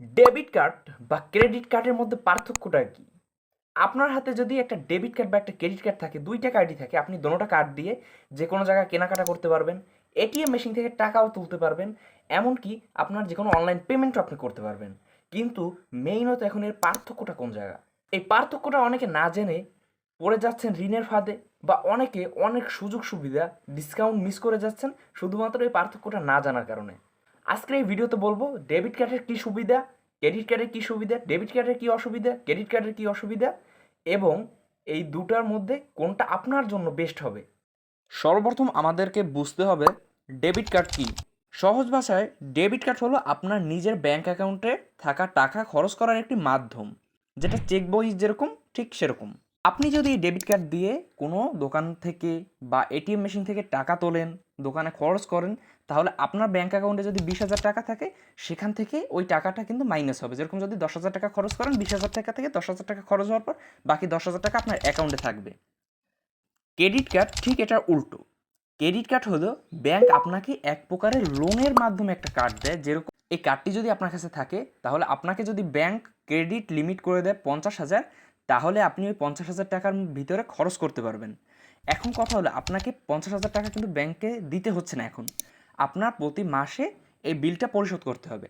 Debit card বা credit কার্ডের মধ্যে পার্থক্যটা কি? আপনার হাতে যদি একটা ডেবিট কার্ড বা একটা ক্রেডিট কার্ড থাকে, ২ টা কার্ডই থাকে, আপনি দোনোটা কার্ড দিয়ে যেকোনো জায়গায় কেনাকাটা করতে পারবেন। এটিএম মেশিন থেকে টাকাও তুলতে পারবেন। এমনকি আপনার যেকোনো অনলাইন পেমেন্টও আপনি করতে পারবেন। কিন্তু মেইনত এখন এর পার্থক্যটা কোন জায়গা? এই পার্থক্যটা অনেকে না জেনে পড়ে যাচ্ছেন ঋণের ফাঁদে, বা অনেকে অনেক সুযোগ সুবিধা, ডিসকাউন্ট মিস করে যাচ্ছেন শুধুমাত্র এই পার্থক্যটা না জানার কারণে। আজকের এই ভিডিওতে বলবো ডেবিট কার্ডের কী সুবিধা, ক্রেডিট কার্ডের কী সুবিধা, ডেবিট কার্ডের কী অসুবিধা, ক্রেডিট কার্ডের কী অসুবিধা, এবং এই দুটার মধ্যে কোনটা আপনার জন্য বেস্ট হবে। সর্বপ্রথম আমাদেরকে বুঝতে হবে ডেবিট কার্ড কী। সহজ ভাষায় ডেবিট কার্ড হলো আপনার নিজের ব্যাংক অ্যাকাউন্টে থাকা টাকা খরচ করার একটি মাধ্যম, যেটা চেক বই যেরকম ঠিক সেরকম। আপনি যদি এই ডেবিট কার্ড দিয়ে কোনো দোকান থেকে বা এটিএম মেশিন থেকে টাকা তোলেন, দোকানে খরচ করেন, তাহলে আপনার ব্যাংক অ্যাকাউন্টে যদি ২০,০০০ টাকা থাকে, সেখান থেকে ওই টাকাটা কিন্তু মাইনাস হবে। যেরকম যদি ১০,০০০ টাকা খরচ করেন, ২০,০০০ টাকা থেকে ১০,০০০ টাকা খরচ হওয়ার পর বাকি ১০,০০০ টাকা আপনার অ্যাকাউন্টে থাকবে। ক্রেডিট কার্ড ঠিক এটার উল্টো। ক্রেডিট কার্ড হলো ব্যাংক আপনাকে এক প্রকারের লোনের মাধ্যমে একটা কার্ড দেয়। যেরকম এই কার্ডটি যদি আপনার কাছে থাকে, তাহলে আপনাকে যদি ব্যাংক ক্রেডিট লিমিট করে দেয় ৫০,০০০, তাহলে আপনি ওই ৫০,০০০ টাকার ভিতরে খরচ করতে পারবেন। এখন কথা হলো আপনাকে ৫০,০০০ টাকা কিন্তু ব্যাংকে দিতে হচ্ছে না এখন। আপনার প্রতি মাসে এই বিলটা পরিশোধ করতে হবে।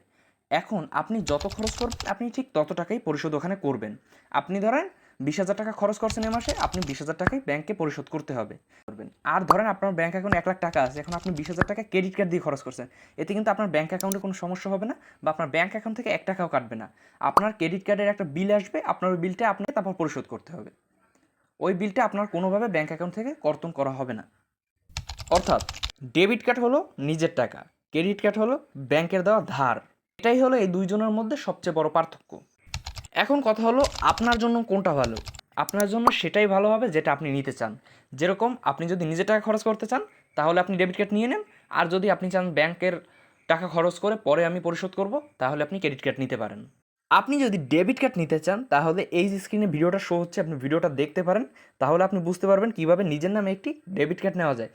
এখন আপনি যত খরচ করবেন আপনি ঠিক তত টাকাই পরিশোধ ওখানে করবেন। আপনি ধরেন ২০,০০০ টাকা খরচ করছেন এ মাসে, আপনি ২০,০০০ টাকাই ব্যাংকে পরিশোধ করতে হবে করবেন। আর ধরেন আপনার ব্যাংক অ্যাকাউন্টে ১,০০,০০০ টাকা আছে, এখন আপনি ২০,০০০ টাকা ক্রেডিট কার্ড দিয়ে খরচ করছেন। এতে কিন্তু আপনার ব্যাংক অ্যাকাউন্টে কোনো সমস্যা হবে না, বা আপনার ব্যাংক অ্যাকাউন্ট থেকে ১ টাকাও কাটবে না। আপনার ক্রেডিট কার্ডের একটা বিল আসবে, আপনার ওই বিলটা আপনাকে তারপর পরিশোধ করতে হবে। ওই বিলটা আপনার কোনোভাবে ব্যাংক অ্যাকাউন্ট থেকে কর্তন করা হবে না। অর্থাৎ ডেবিট কার্ড হলো নিজের টাকা, ক্রেডিট কার্ড হলো ব্যাংকের দেওয়া ধার। এটাই হলো এই দুইজনের মধ্যে সবচেয়ে বড় পার্থক্য। এখন কথা হলো আপনার জন্য কোনটা ভালো। আপনার জন্য সেটাই ভালো হবে যেটা আপনি নিতে চান। যেরকম আপনি যদি নিজের টাকা খরচ করতে চান, তাহলে আপনি ডেবিট কার্ড নিয়ে নেন। আর যদি আপনি চান ব্যাংকের টাকা খরচ করে পরে আমি পরিশোধ করব, তাহলে আপনি ক্রেডিট কার্ড নিতে পারেন। আপনি যদি ডেবিট কার্ড নিতে চান, তাহলে এই যে স্ক্রিনে ভিডিওটা শো হচ্ছে, আপনি ভিডিওটা দেখতে পারেন। তাহলে আপনি বুঝতে পারবেন কীভাবে নিজের নামে একটি ডেবিট কার্ড নেওয়া যায়।